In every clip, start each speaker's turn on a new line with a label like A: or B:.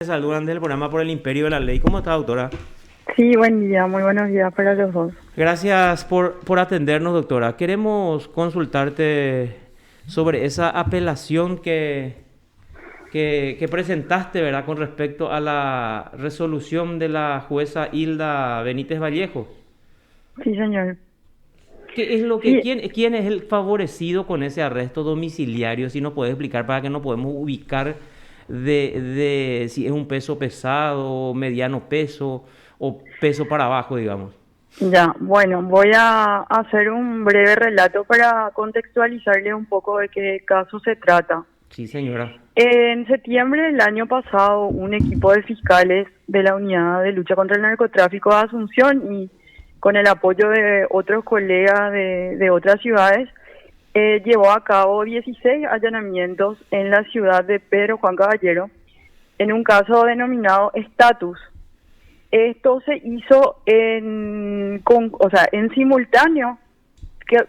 A: Saludan del programa Por el Imperio de la Ley. ¿Cómo está, doctora?
B: Sí, buen día, muy buenos días para los dos.
A: Gracias por atendernos, doctora. Queremos consultarte sobre esa apelación que presentaste, ¿verdad? Con respecto a la resolución de la jueza Hilda Benítez Vallejo.
B: Sí, señor.
A: ¿Qué es lo que,
B: Sí,
A: quién es el favorecido con ese arresto domiciliario? Si nos puedes explicar para que nos podemos ubicar de si es un peso pesado, mediano peso o peso para abajo, digamos.
B: ya, bueno, voy a hacer un breve relato para contextualizarle un poco de qué caso se trata.
A: Sí, señora.
B: En septiembre del año pasado, un equipo de fiscales de la Unidad de Lucha contra el Narcotráfico de Asunción y con el apoyo de otros colegas de otras ciudades, llevó a cabo 16 allanamientos en la ciudad de Pedro Juan Caballero en un caso denominado Status. Esto se hizo en simultáneo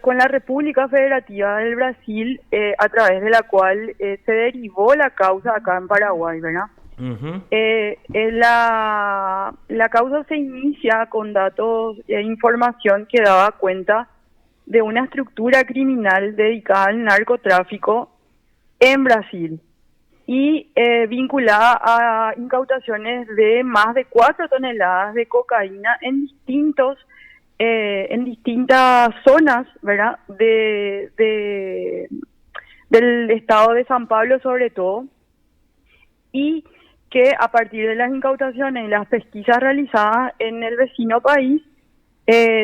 B: con la República Federativa del Brasil, a través de la cual se derivó la causa acá en Paraguay, ¿verdad?
A: Ujú.
B: La causa se inicia con datos e información que daba cuenta de una estructura criminal dedicada al narcotráfico en Brasil y vinculada a incautaciones de más de 4 toneladas de cocaína en distintas zonas, ¿verdad? Del estado de San Pablo sobre todo, y que a partir de las incautaciones y las pesquisas realizadas en el vecino país,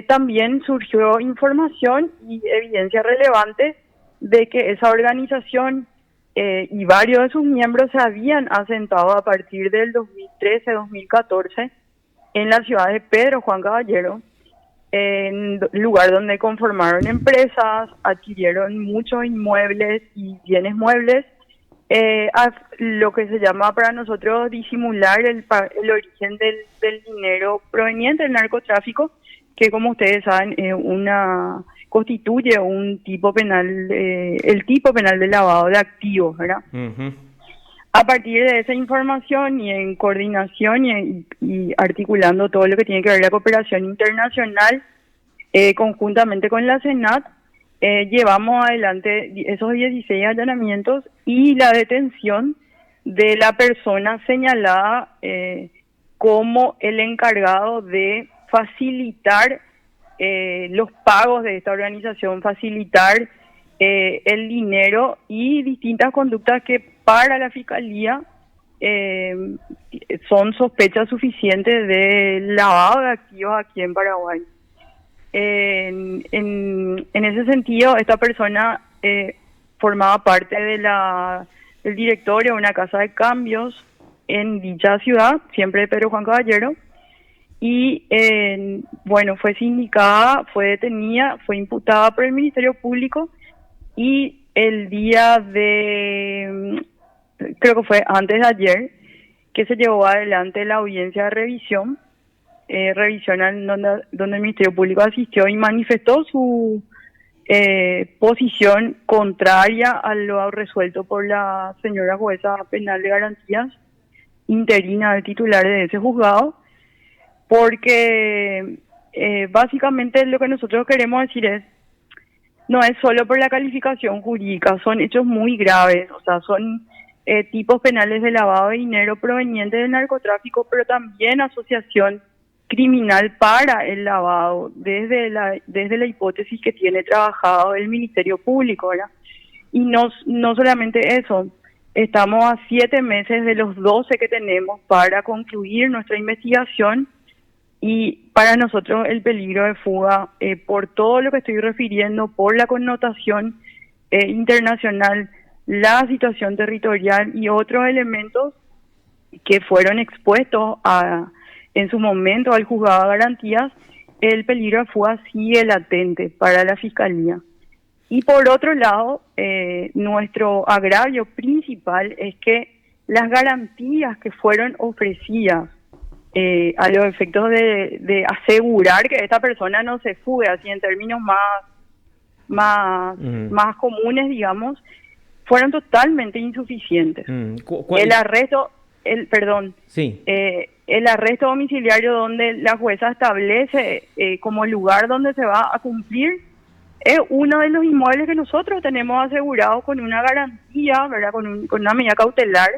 B: también surgió información y evidencia relevante de que esa organización y varios de sus miembros se habían asentado a partir del 2013-2014 en la ciudad de Pedro Juan Caballero, en lugar donde conformaron empresas, adquirieron muchos inmuebles y bienes muebles, lo que se llama para nosotros disimular el origen del dinero proveniente del narcotráfico, que como ustedes saben constituye un tipo penal, el tipo penal de lavado de activos, ¿verdad?
A: Ujú.
B: A partir de esa información y en coordinación y articulando todo lo que tiene que ver la cooperación internacional, conjuntamente con la Senat, llevamos adelante esos 16 allanamientos y la detención de la persona señalada como el encargado de facilitar los pagos de esta organización, facilitar el dinero y distintas conductas que para la Fiscalía eh, son sospechas suficientes de lavado de activos aquí en Paraguay. En ese sentido, esta persona formaba parte del directorio de una casa de cambios en dicha ciudad, siempre de Pedro Juan Caballero, y bueno, fue sindicada, fue detenida, fue imputada por el Ministerio Público y el día creo que fue antes de ayer, que se llevó adelante la audiencia de revisión, revisión donde el Ministerio Público asistió y manifestó su posición contraria a lo resuelto por la señora jueza penal de garantías interina del titular de ese juzgado, porque básicamente lo que nosotros queremos decir no es solo por la calificación jurídica, son hechos muy graves, o sea, son tipos penales de lavado de dinero provenientes del narcotráfico, pero también asociación criminal para el lavado, desde la hipótesis que tiene trabajado el Ministerio Público, ¿verdad? Y no solamente eso, estamos a 7 meses de los 12 que tenemos para concluir nuestra investigación y para nosotros el peligro de fuga, por todo lo que estoy refiriendo, por la connotación internacional, la situación territorial y otros elementos que fueron expuestos en su momento al juzgado de garantías, el peligro de fuga sigue latente para la Fiscalía. Y por otro lado, nuestro agravio principal es que las garantías que fueron ofrecidas a los efectos de asegurar que esta persona no se fugue, así en términos
A: Ujú.
B: más comunes, digamos, fueron totalmente insuficientes.
A: Mm.
B: El arresto
A: Sí.
B: El arresto domiciliario donde la jueza establece como lugar donde se va a cumplir es uno de los inmuebles que nosotros tenemos asegurado con una garantía, ¿verdad? Con una medida cautelar,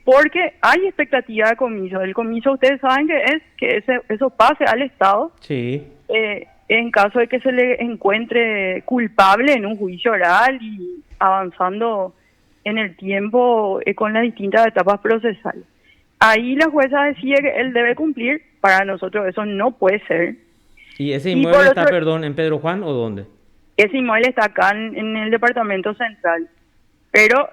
B: porque hay expectativa de comiso. El comiso, ustedes saben que es que eso pase al Estado.
A: Sí.
B: En caso de que se le encuentre culpable en un juicio oral y avanzando en el tiempo con las distintas etapas procesales. Ahí la jueza decide que él debe cumplir, para nosotros eso no puede ser.
A: ¿Y ese
B: Y
A: inmueble
B: por
A: está,
B: otro,
A: perdón, en Pedro Juan o dónde?
B: ese inmueble está acá en el departamento central, pero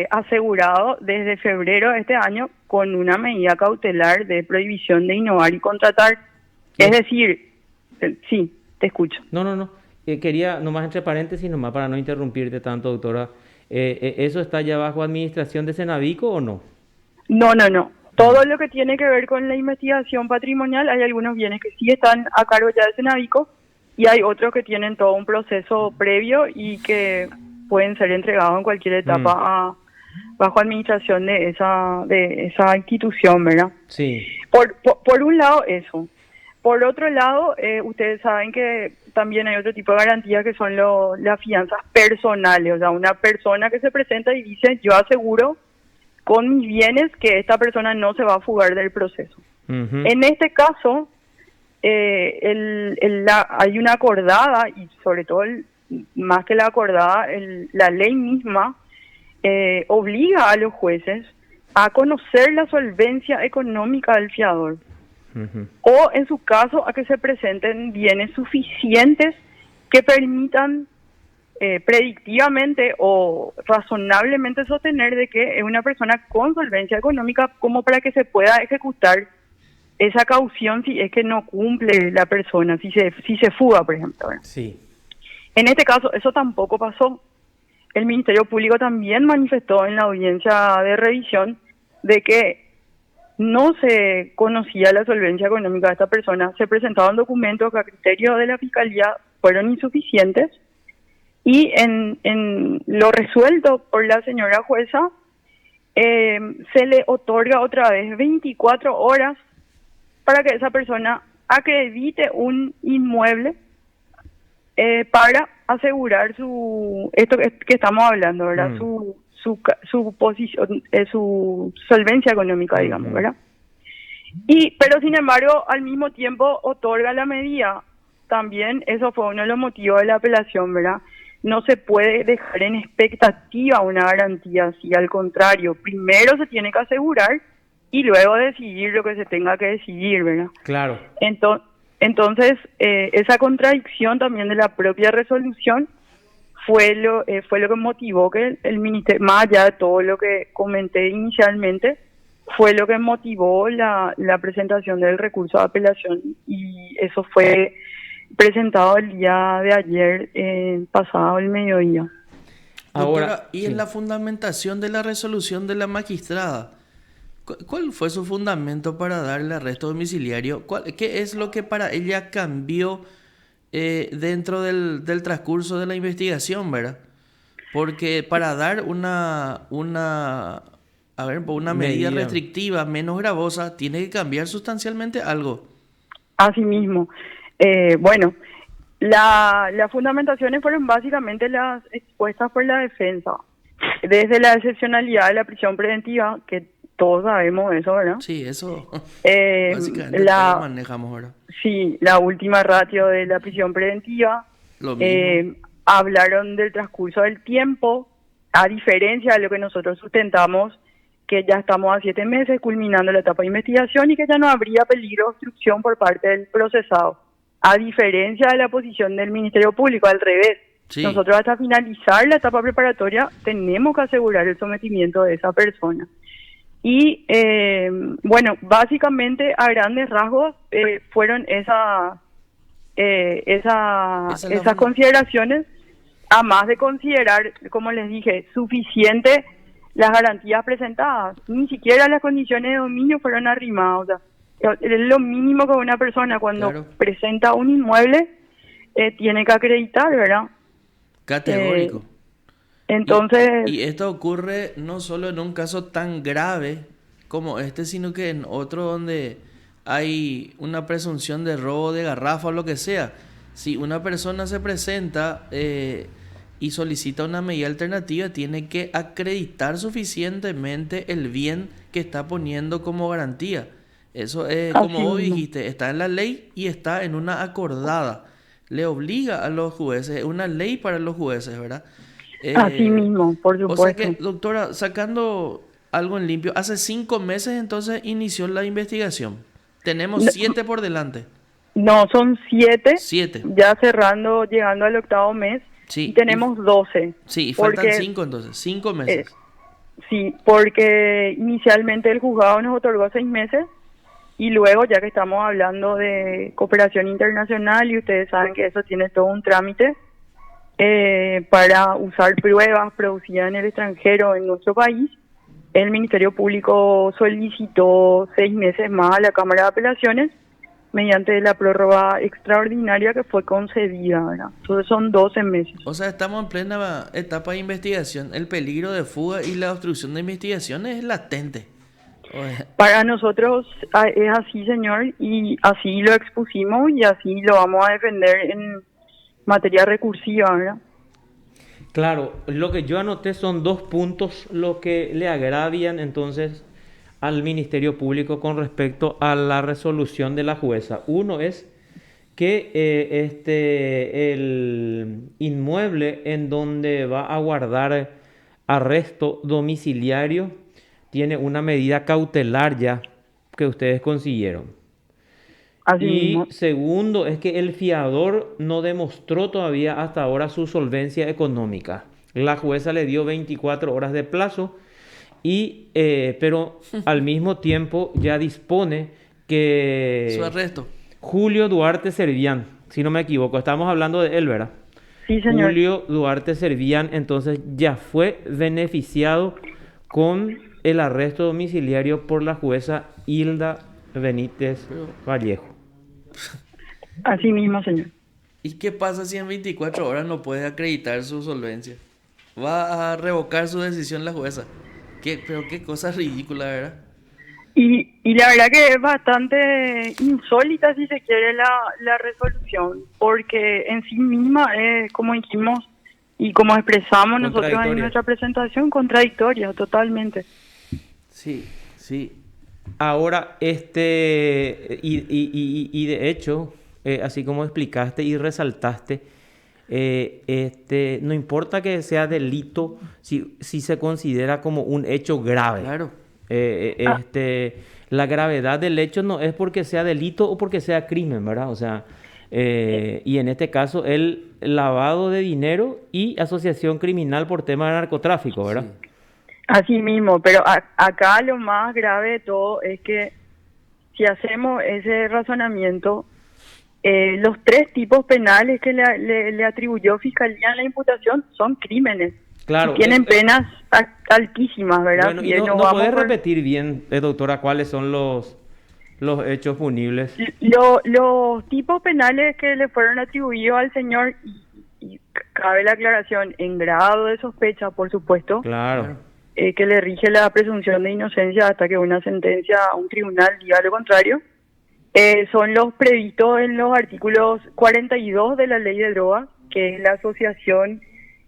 B: asegurado desde febrero de este año con una medida cautelar de prohibición de innovar y contratar. Es decir, sí, te escucho.
A: No. Quería, nomás entre paréntesis, nomás para no interrumpirte tanto, doctora. ¿Eso está ya bajo administración de Cenavico o no?
B: No. Todo lo que tiene que ver con la investigación patrimonial, hay algunos bienes que sí están a cargo ya de Cenavico y hay otros que tienen todo un proceso previo y que pueden ser entregados en cualquier etapa bajo administración de esa institución, ¿verdad?
A: Sí.
B: Por un lado eso. Por otro lado, ustedes saben que también hay otro tipo de garantías que son las fianzas personales, o sea, una persona que se presenta y dice, yo aseguro con mis bienes que esta persona no se va a fugar del proceso. En este caso, hay una acordada, y sobre todo, más que la acordada, la ley misma obliga a los jueces a conocer la solvencia económica del fiador. O, en su caso, a que se presenten bienes suficientes que permitan predictivamente o razonablemente sostener de que es una persona con solvencia económica como para que se pueda ejecutar esa caución si es que no cumple la persona, si se fuga, por ejemplo, ¿verdad?
A: Sí.
B: En este caso, eso tampoco pasó. El Ministerio Público también manifestó en la audiencia de revisión de que no se conocía la solvencia económica de esta persona. Se presentaban documentos que a criterio de la Fiscalía fueron insuficientes y en lo resuelto por la señora jueza se le otorga otra vez 24 horas para que esa persona acredite un inmueble para asegurar esto que estamos hablando, ¿verdad? Su posición, su solvencia económica, digamos, ¿verdad? Pero sin embargo, al mismo tiempo otorga la medida. También eso fue uno de los motivos de la apelación, ¿verdad? No se puede dejar en expectativa una garantía, así al contrario, primero se tiene que asegurar y luego decidir lo que se tenga que decidir, ¿verdad?
A: Claro.
B: Entonces, esa contradicción también de la propia resolución fue lo que motivó que el ministerio, más allá de todo lo que comenté inicialmente, fue lo que motivó la presentación del recurso de apelación, y eso fue presentado el día de ayer, pasado el mediodía.
C: Ahora, doctora, y en la fundamentación de la resolución de la magistrada, ¿cuál fue su fundamento para darle arresto domiciliario? ¿Qué es lo que para ella cambió dentro del transcurso de la investigación, verdad? Porque para dar una medida restrictiva menos gravosa tiene que cambiar sustancialmente algo.
B: Así mismo. Bueno, las fundamentaciones fueron básicamente las expuestas por la defensa, desde la excepcionalidad de la prisión preventiva, que todos sabemos eso, ¿verdad?
C: Sí, eso básicamente lo manejamos ahora.
B: Sí, la última ratio de la prisión preventiva.
C: Lo mismo.
B: Hablaron del transcurso del tiempo, a diferencia de lo que nosotros sustentamos, que ya estamos a 7 meses culminando la etapa de investigación y que ya no habría peligro de obstrucción por parte del procesado. A diferencia de la posición del Ministerio Público, al revés. Sí. Nosotros hasta finalizar la etapa preparatoria tenemos que asegurar el sometimiento de esa persona. Y bueno, básicamente a grandes rasgos fueron esas consideraciones, a más de considerar, como les dije, suficiente las garantías presentadas. Ni siquiera las condiciones de dominio fueron arrimadas. O sea, es lo mínimo que una persona cuando presenta un inmueble tiene que acreditar, ¿verdad?
C: Categórico.
B: Entonces,
C: Y esto ocurre no solo en un caso tan grave como este, sino que en otro donde hay una presunción de robo de garrafa o lo que sea. Si una persona se presenta y solicita una medida alternativa, tiene que acreditar suficientemente el bien que está poniendo como garantía. Eso es, como
B: así
C: vos
B: mismo,
C: dijiste, está en la ley y está en una acordada. Le obliga a los jueces, es una ley para los jueces, ¿verdad?
B: así
C: Eh,
B: mismo, por
C: o sea que,
B: supuesto.
C: doctora, sacando algo en limpio, hace 5 meses entonces inició la investigación. Tenemos
B: No,
C: 7 por delante.
B: no, son 7,
C: 7.
B: ya cerrando, llegando al octavo mes, y
C: Sí,
B: tenemos 12,
C: sí, y faltan
B: porque
C: 5 entonces, 5
B: eh,
C: meses.
B: sí, porque inicialmente el juzgado nos otorgó 6 meses y luego, ya que estamos hablando de cooperación internacional y ustedes saben que eso tiene todo un trámite para usar pruebas producidas en el extranjero en nuestro país, el Ministerio Público solicitó 6 meses más a la Cámara de Apelaciones mediante la prórroga extraordinaria que fue concedida, ¿verdad? Entonces son 12 meses.
C: O sea, estamos en plena etapa de investigación. El peligro de fuga y la obstrucción de investigación es latente.
B: Para nosotros es así, señor, y así lo expusimos y así lo vamos a defender en materia recursiva, ¿verdad?
A: Claro, lo que yo anoté son 2 puntos lo que le agravian entonces al Ministerio Público con respecto a la resolución de la jueza. Uno es que el inmueble en donde va a guardar arresto domiciliario tiene una medida cautelar ya que ustedes consiguieron.
B: Así
A: Y
B: mismo.
A: segundo es que el fiador no demostró todavía hasta ahora su solvencia económica. La jueza le dio 24 horas de plazo, pero al mismo tiempo ya dispone
C: Su
A: que
C: arresto.
A: Julio Duarte Servián, si no me equivoco, estamos hablando de él, ¿verdad?
B: Sí, señor.
A: Julio Duarte Servián entonces ya fue beneficiado con el arresto domiciliario por la jueza Hilda Benítez
C: Pero,
A: Vallejo.
B: Así mismo, señor.
C: ¿y qué pasa si en 24 horas no puede acreditar su solvencia? Va a revocar su decisión la jueza. Pero qué cosa ridícula, ¿verdad?
B: Y la verdad que es bastante insólita, si se quiere, la resolución, porque en sí misma es, como dijimos y como expresamos nosotros en
A: Contradictoria.
B: nuestra presentación, contradictoria totalmente.
C: Sí, sí.
A: Ahora, y de hecho, así como explicaste y resaltaste, no importa que sea delito, si se considera como un hecho grave.
C: Claro.
B: Ah,
A: La gravedad del hecho no es porque sea delito o porque sea crimen, ¿verdad? O sea, y en este caso, el lavado de dinero y asociación criminal por tema de narcotráfico, ¿verdad?
C: Sí.
B: así mismo, pero acá lo más grave de todo es que si hacemos ese razonamiento, los 3 tipos penales que le atribuyó Fiscalía en la imputación son crímenes y
A: Claro,
B: tienen penas altísimas, ¿verdad?
A: bueno,
B: Si
A: y no
B: nos vamos
A: puedes
B: por
A: repetir bien, doctora, cuáles son los hechos punibles.
B: los tipos penales que le fueron atribuidos al señor, y cabe la aclaración, en grado de sospecha, por supuesto,
A: Claro.
B: que le rige la presunción de inocencia hasta que una sentencia a un tribunal diga lo contrario, son los previstos en los artículos 42 de la Ley de Drogas, que es la asociación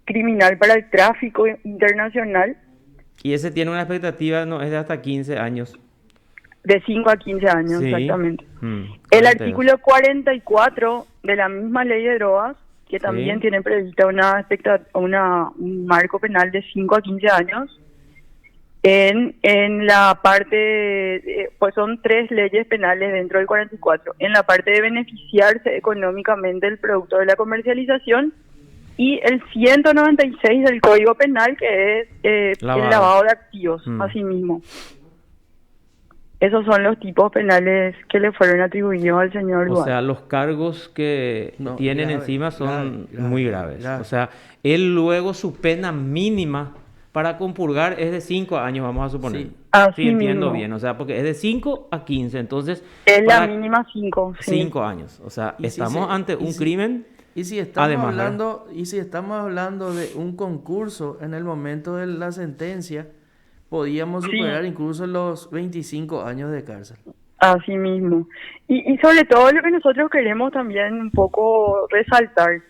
B: criminal para el tráfico internacional,
A: Y ese tiene una expectativa, no, es de hasta 15 años.
B: de 5 a 15 años,
A: Sí.
B: exactamente. El
A: 42.
B: artículo 44 de la misma Ley de Drogas, que también
A: Sí.
B: tiene prevista un marco penal de 5 a 15 años, en la parte, pues son 3 leyes penales dentro del 44, en la parte de beneficiarse económicamente del producto de la comercialización, y el 196 del Código Penal, que es el lavado de activos, asimismo. Esos son los tipos penales que le fueron atribuidos al señor Duarte.
A: O sea, los cargos que tienen
C: grave,
A: encima son
C: grave,
A: muy graves.
C: grave.
A: O sea, él luego su pena mínima para compurgar es de 5 años, vamos a suponer.
C: Sí.
B: Así
A: Sí, entiendo
B: mismo.
A: bien. O sea, porque es de 5 a 15. Entonces,
B: Es la
A: para
B: mínima 5. Sí.
A: 5 años. O sea,
C: Y si
A: estamos
C: se-
A: ante
C: y
A: un
C: si-
A: crimen
C: Y si estamos
A: Además, ¿verdad?
C: hablando de un concurso en el momento de la sentencia, podíamos
B: Sí,
C: superar incluso los 25 años de cárcel.
B: así mismo. Y sobre todo lo que nosotros queremos también un poco resaltar,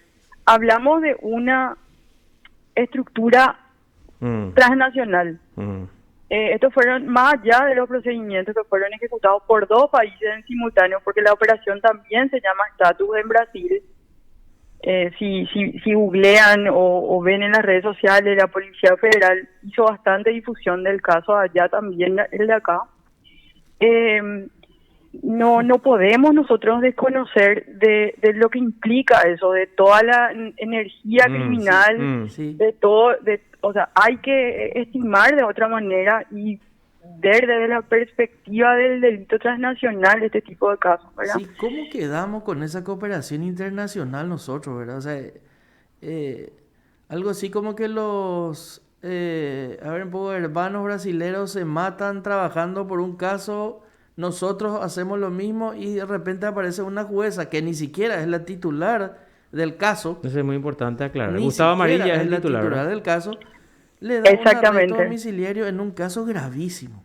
B: hablamos de una estructura
A: Mm,
B: transnacional.
A: mm.
B: Estos fueron más allá de los procedimientos que fueron ejecutados por dos países en simultáneo, porque la operación también se llama Status en Brasil. Si googlean o ven en las redes sociales, la Policía Federal hizo bastante difusión del caso allá también, el de acá. Eh, no podemos nosotros desconocer de lo que implica eso, de toda la energía
C: Sí,
B: criminal,
C: sí.
B: de todo, o sea, hay que estimar de otra manera y ver desde la perspectiva del delito transnacional este tipo de casos, ¿verdad?
C: Sí, ¿cómo quedamos con esa cooperación internacional nosotros, verdad? O sea, eh, algo así como que a ver, un poco hermanos brasileros se matan trabajando por un caso, nosotros hacemos lo mismo y de repente aparece una jueza que ni siquiera es la titular del caso,
A: Eso es muy importante aclarar.
C: ni
A: Gustavo
C: siquiera
A: Amarilla es
C: es
A: el
C: la
A: titular, ¿verdad?
C: titular del caso, le da un arresto
B: Exactamente.
C: domiciliario en un caso gravísimo.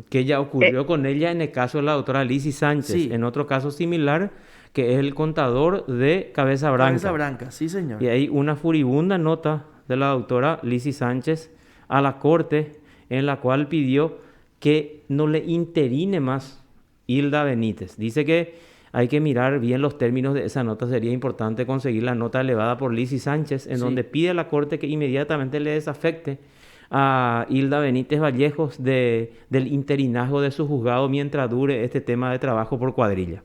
A: Que ya
B: Eh,
A: ocurrió con ella en el caso de la doctora Lizzy Sánchez, en
C: Sí,
A: otro caso similar, que es el contador de Cabeza
C: cabeza
A: Branca.
C: branca, sí señor.
A: Y hay una furibunda nota de la doctora Lizzy Sánchez a la corte en la cual pidió que no le interine más Hilda Benítez. Dice que hay que mirar bien los términos de esa nota. Sería importante conseguir la nota elevada por Lizzy Sánchez, en donde
C: Sí.
A: pide a la corte que inmediatamente le desafecte a Hilda Benítez Vallejos del interinazgo de su juzgado mientras dure este tema de trabajo por cuadrilla.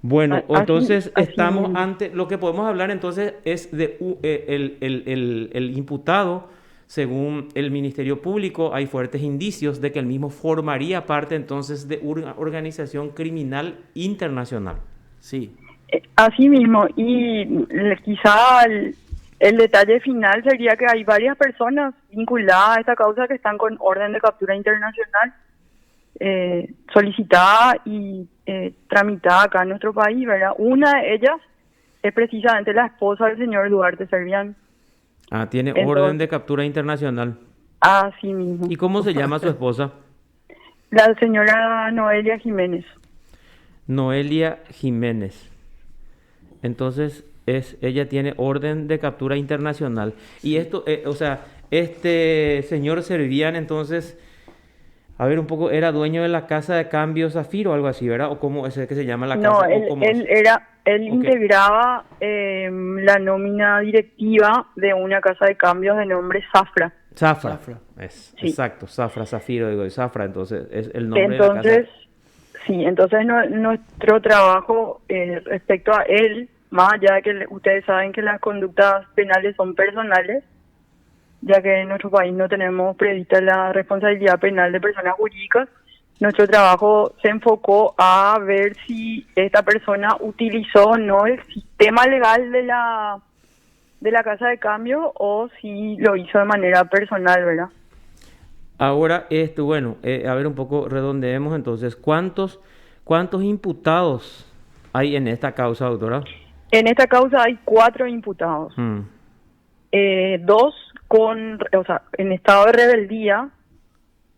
A: Bueno, entonces
B: así
A: estamos
B: mismo.
A: ante, lo que podemos hablar entonces es de el imputado, según el Ministerio Público, hay fuertes indicios de que el mismo formaría parte entonces de una organización criminal internacional.
C: Sí,
B: Así mismo, y quizá el detalle final sería que hay varias personas vinculadas a esta causa que están con orden de captura internacional solicitada y tramitada acá en nuestro país, ¿verdad? Una de ellas es precisamente la esposa del señor Duarte Servián.
A: Ah, tiene orden de
B: Entonces,
A: captura internacional.
B: así mismo.
A: ¿Y cómo se llama su esposa?
B: La señora Noelia Jiménez.
A: Noelia Jiménez. Entonces, ella tiene orden de captura internacional. Y
C: sí.
A: esto, o sea, este señor Servián, entonces, a ver, un poco, era dueño de la casa de cambio Zafiro o algo así, ¿verdad? ¿O cómo es que se llama la
B: No,
A: casa? ¿O cómo es?
B: él
A: Ok.
B: integraba la nómina directiva de una casa de cambios de nombre Zafra.
A: Zafra.
C: Zafra.
B: Sí.
A: Exacto, Zafra, Zafiro, digo, Zafra, entonces, es el nombre de la casa.
B: Entonces, sí, entonces nuestro trabajo respecto a él, más allá de que ustedes saben que las conductas penales son personales, ya que en nuestro país no tenemos prevista la responsabilidad penal de personas jurídicas, nuestro trabajo se enfocó a ver si esta persona utilizó o no el sistema legal de la casa de cambio o si lo hizo de manera personal, ¿verdad?
A: Ahora, esto, bueno, a ver un poco, redondeemos entonces, ¿cuántos imputados hay en esta causa, doctora?
B: En esta causa hay 4 imputados.
A: Mm,
B: 2 o sea, en estado de rebeldía,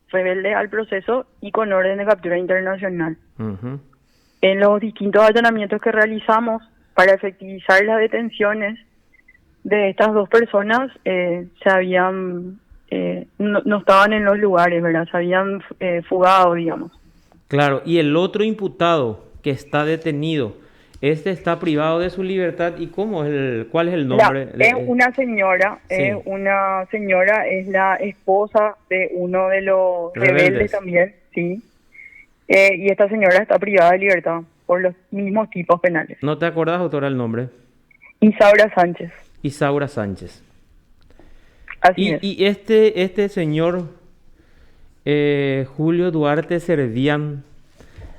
B: rebelde al proceso y con orden de captura internacional.
A: ujú.
B: En los distintos allanamientos que realizamos para efectivizar las detenciones de estas 2 personas, no estaban en los lugares, ¿verdad? Se habían fugado, digamos.
A: Claro, y el otro imputado que está detenido, este está privado de su libertad. ¿Y cuál es el nombre
B: Es
A: de?
B: es
A: Sí,
B: una señora, es la esposa de uno de los rebeldes
A: rebeldes.
B: también, sí. Y esta señora está privada de libertad por los mismos tipos penales.
A: ¿No te acuerdas, doctora, el nombre?
B: Isaura Sánchez,
A: Isaura Sánchez.
B: así
A: Y,
B: es.
A: y este señor Julio Duarte Servián,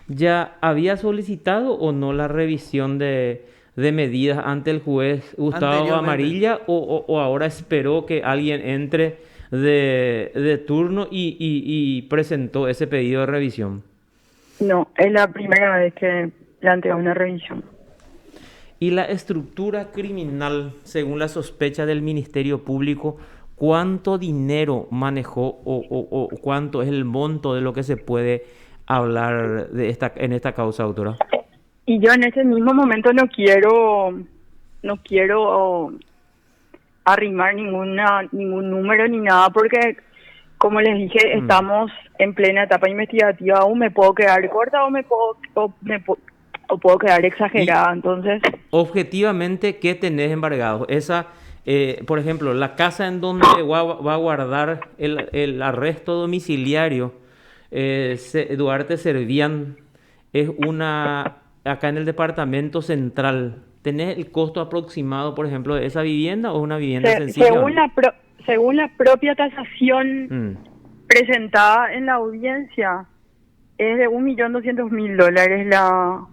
A: ¿ya había solicitado o no la revisión de medidas ante el juez Gustavo
C: Anteriormente.
A: Amarilla o ahora esperó que alguien entre de turno y presentó ese pedido de revisión?
B: No, es la primera vez que plantea una revisión.
A: Y la estructura criminal, según la sospecha del Ministerio Público, ¿cuánto dinero manejó o cuánto es el monto de lo que se puede hablar en esta causa, doctora?
B: Y yo en ese mismo momento no quiero arrimar ningún número ni nada, porque como les dije, estamos en plena etapa investigativa. Aún me puedo quedar corta o puedo quedar exagerada. Entonces,
A: objetivamente, ¿qué tenés embargado? Por ejemplo, la casa en donde va a guardar el arresto domiciliario, Duarte Servián, es acá en el departamento central. ¿Tenés el costo aproximado, por ejemplo, de esa vivienda o es una vivienda sencilla?
B: según la propia tasación presentada en la audiencia, es de $1.200.000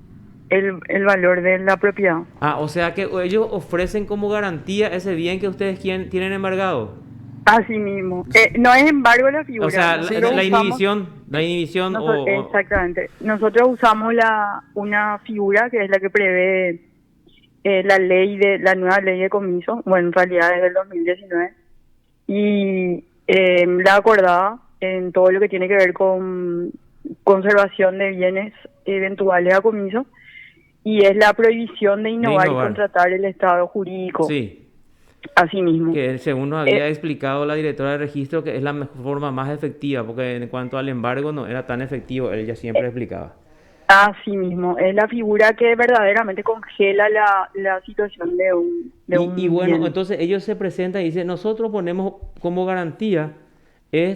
B: el valor de la propiedad.
A: O sea que ellos ofrecen como garantía ese bien que ustedes tienen embargado.
B: Así mismo. No es embargo la figura.
A: O sea, la inhibición.
B: Exactamente. Nosotros usamos una figura que es la que prevé la nueva ley de comiso, bueno, en realidad desde el 2019, y la acordada en todo lo que tiene que ver con conservación de bienes eventuales a comiso, y es la prohibición de innovar y contratar el estado jurídico.
A: Sí.
B: Así mismo.
A: Que según nos había explicado la directora de registro, que es la forma más efectiva, porque en cuanto al embargo no era tan efectivo, ella siempre explicaba.
B: Así mismo, es la figura que verdaderamente congela la situación de un
A: Y bueno,
B: bien.
A: entonces ellos se presentan y dicen, nosotros ponemos como garantía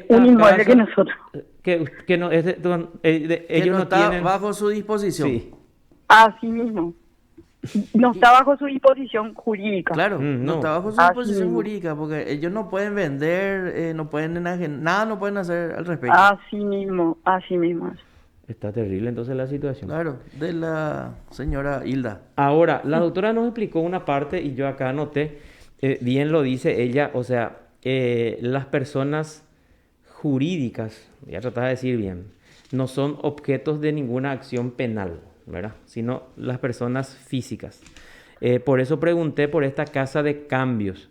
B: un inmueble que nosotros.
A: Ellos no
C: está
A: tienen
C: bajo su disposición.
A: Sí.
B: Así mismo. No está bajo su disposición jurídica.
C: Claro, no está bajo su disposición jurídica, porque ellos no pueden vender, no pueden nada no pueden hacer al respecto.
B: Así mismo.
A: Está terrible entonces la situación.
C: Claro, de la señora Hilda.
A: Ahora, la doctora nos explicó una parte y yo acá anoté, bien lo dice ella, o sea, las personas jurídicas, voy a tratar de decir bien, no son objetos de ninguna acción penal, ¿verdad? Sino las personas físicas. Por eso pregunté por esta casa de cambios.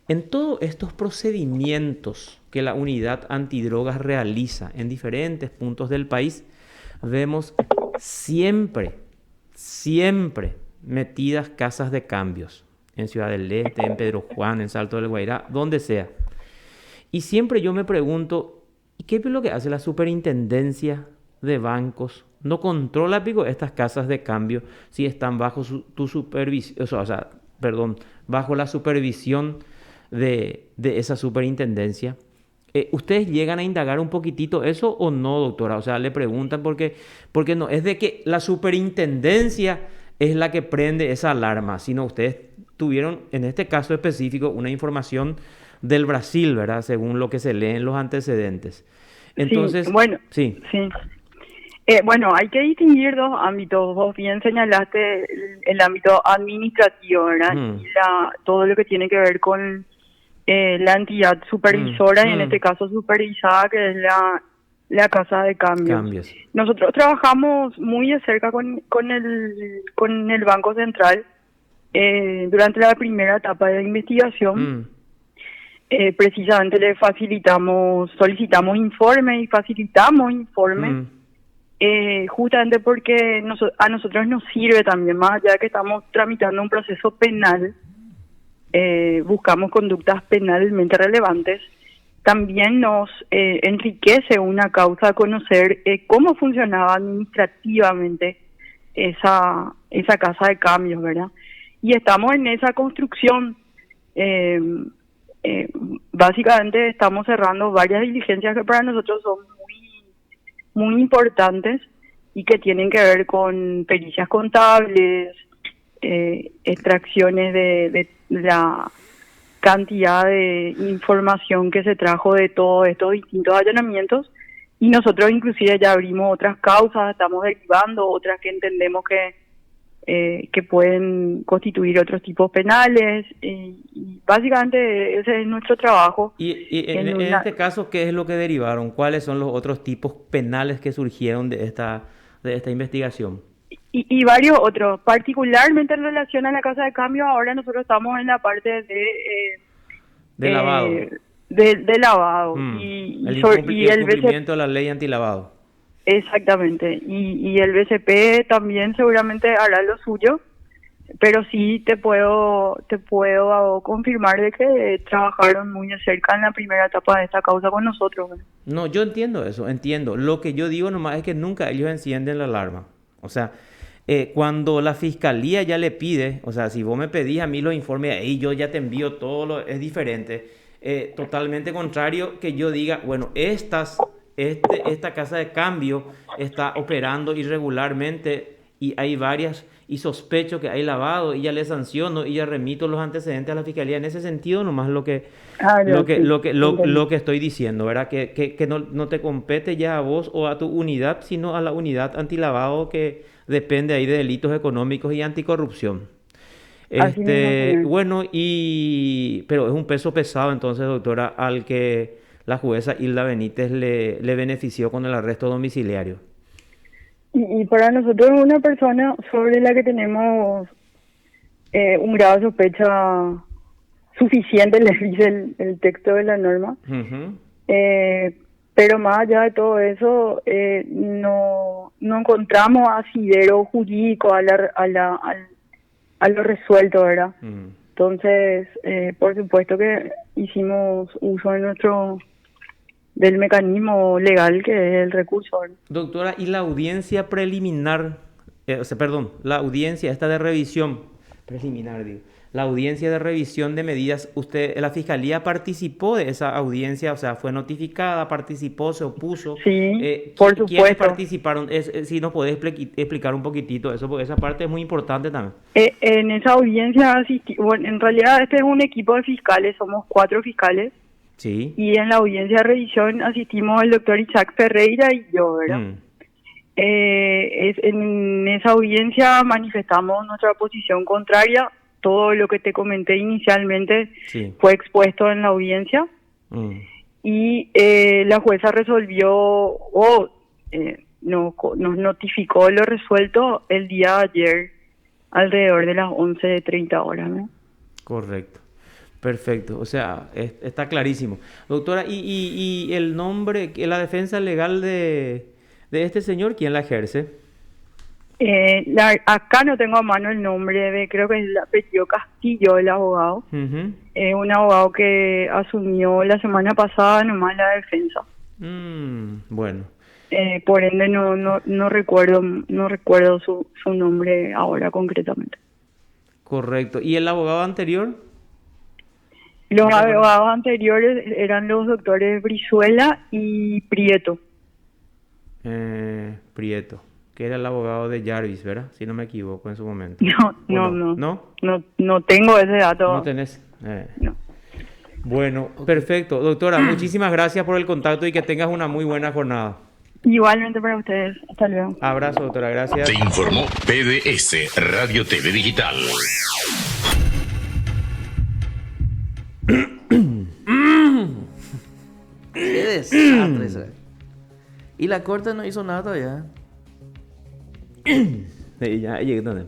A: En todos estos procedimientos que la unidad antidrogas realiza en diferentes puntos del país, vemos siempre metidas casas de cambios. En Ciudad del Este, en Pedro Juan, en Salto del Guairá, donde sea. Y siempre yo me pregunto, ¿y qué es lo que hace la superintendencia de bancos? No controla, pico, estas casas de cambio si están bajo tu supervisión, bajo la supervisión de esa superintendencia. ¿Ustedes llegan a indagar un poquitito eso o no, doctora? O sea, le preguntan porque no es de que la superintendencia es la que prende esa alarma, sino ustedes tuvieron, en este caso específico, una información del Brasil, ¿verdad? Según lo que se lee en los antecedentes. Entonces,
B: sí. Bueno, hay que distinguir dos ámbitos. Vos bien señalaste el ámbito administrativo, ¿verdad? Y todo lo que tiene que ver con la entidad supervisora y en este caso supervisada, que es la casa de cambios. Nosotros trabajamos muy de cerca con el Banco Central durante la primera etapa de investigación. Precisamente solicitamos informes y facilitamos informes, justamente porque a nosotros nos sirve también, más allá de que estamos tramitando un proceso penal, buscamos conductas penalmente relevantes. También nos enriquece una causa conocer cómo funcionaba administrativamente esa casa de cambios, ¿verdad? Y estamos en esa construcción. Básicamente estamos cerrando varias diligencias que para nosotros son muy importantes y que tienen que ver con pericias contables, extracciones de la cantidad de información que se trajo de todos estos distintos allanamientos, y nosotros inclusive ya abrimos otras causas, estamos derivando otras que entendemos que pueden constituir otros tipos penales, y básicamente ese es nuestro trabajo.
A: Y en este caso, ¿qué es lo que derivaron? ¿Cuáles son los otros tipos penales que surgieron de esta investigación?
B: y varios otros. Particularmente en relación a la casa de cambio, ahora nosotros estamos en la parte
A: de lavado.
B: De lavado.
A: El incumplimiento de la ley antilavado.
B: Exactamente. Y el BCP también seguramente hará lo suyo, pero sí te puedo confirmar de que trabajaron muy de cerca en la primera etapa de esta causa con nosotros.
A: No, yo entiendo eso, entiendo. Lo que yo digo nomás es que nunca ellos encienden la alarma. O sea, cuando la fiscalía ya le pide, o sea, si vos me pedís a mí los informes ahí, yo ya te envío todo, es diferente. Totalmente contrario que yo diga, bueno, esta casa de cambio está operando irregularmente y hay varias, y sospecho que hay lavado, y ya le sanciono y ya remito los antecedentes a la fiscalía. En ese sentido nomás lo que estoy diciendo, ¿verdad? Que no te compete ya a vos o a tu unidad, sino a la unidad antilavado que depende ahí de delitos económicos y anticorrupción. Bueno, pero es un peso pesado entonces, doctora, al que la jueza Hilda Benítez le benefició con el arresto domiciliario.
B: Y para nosotros es una persona sobre la que tenemos un grado de sospecha suficiente, les dice el texto de la norma. Uh-huh. Pero más allá de todo eso, no encontramos asidero jurídico a lo resuelto, ¿verdad? Uh-huh. Entonces, por supuesto que hicimos uso del mecanismo legal que es el recurso, ¿verdad?
A: Doctora, ¿y la audiencia preliminar, la audiencia esta de revisión preliminar, digo, la audiencia de revisión de medidas, la fiscalía participó de esa audiencia, o sea, fue notificada, participó, se opuso?
B: Sí, por supuesto.
A: ¿Quiénes participaron? Si nos podés explicar un poquitito eso, porque esa parte es muy importante también.
B: En esa audiencia bueno, en realidad este es un equipo de fiscales, somos 4 fiscales.
A: Sí.
B: Y en la audiencia de revisión asistimos el doctor Isaac Ferreira y yo, ¿verdad? En esa audiencia manifestamos nuestra posición contraria. Todo lo que te comenté inicialmente fue expuesto en la audiencia. Y la jueza resolvió nos notificó lo resuelto el día de ayer alrededor de las 11:30 ¿no?
A: Correcto. Perfecto, o sea, está clarísimo. Doctora, ¿y el nombre, la defensa legal de este señor, quién la ejerce?
B: Acá no tengo a mano el nombre, creo que es el apellido Castillo, el abogado. Uh-huh. Un abogado que asumió la semana pasada nomás la defensa.
A: Bueno.
B: Por ende no recuerdo su nombre ahora concretamente.
A: Correcto. ¿Y el abogado anterior?
B: Los abogados anteriores eran los doctores Brizuela y Prieto.
A: Prieto, que era el abogado de Jarvis, ¿verdad? Si no me equivoco en su momento.
B: No tengo ese dato.
A: ¿No tenés?
B: No.
A: Bueno, perfecto. Doctora, muchísimas gracias por el contacto y que tengas una muy buena jornada.
B: Igualmente para ustedes. Hasta luego.
A: Abrazo, doctora. Gracias.
D: Te informó PDS Radio TV Digital.
C: Qué desastre. Y la corte no hizo nada todavía.
A: Ya llegué donde.